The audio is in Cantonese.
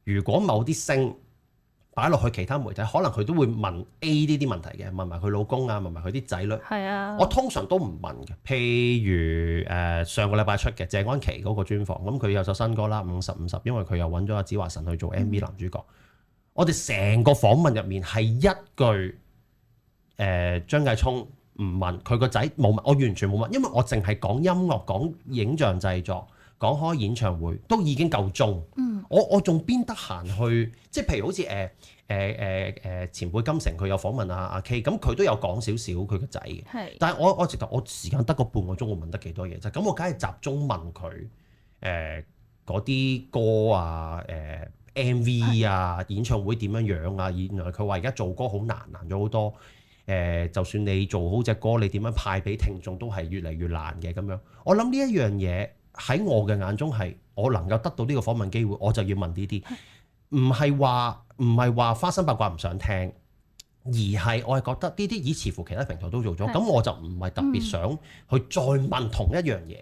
如果某啲星擺落去其他媒體，可能佢都會問 A 呢啲問題嘅，問埋佢老公啊，問埋佢啲仔女。係啊，我通常都唔問嘅。譬如上個禮拜出嘅謝安琪嗰個專訪，咁佢有首新歌啦，50-50，因為佢又揾咗阿子華神去做 MV 男主角。我哋成個訪問入面係一句張繼聰唔問佢個仔冇問，我完全冇問，因為我淨係講音樂、講影像製作、講開演唱會都已經夠鐘。我仲邊得閒去，即係譬如好似前輩金城佢有訪問阿 K， 咁佢都有講少少佢個仔嘅。係，但係我直頭我時間得個半個鐘，我問得幾多嘢啫？咁我梗係集中問佢嗰啲歌啊、MV 啊、演唱會點樣樣啊？原來佢話而家做歌好難咗好多。就算你做好隻歌，你點樣派俾聽眾都係越嚟越難嘅咁樣。我諗呢一樣嘢喺我嘅眼中係我能夠得到呢個訪問機會，我就要問呢啲，唔係話花生八卦唔想聽，而係我係覺得呢啲似乎其他平台都做咗，咁我就唔係特別想去再問同一樣嘢。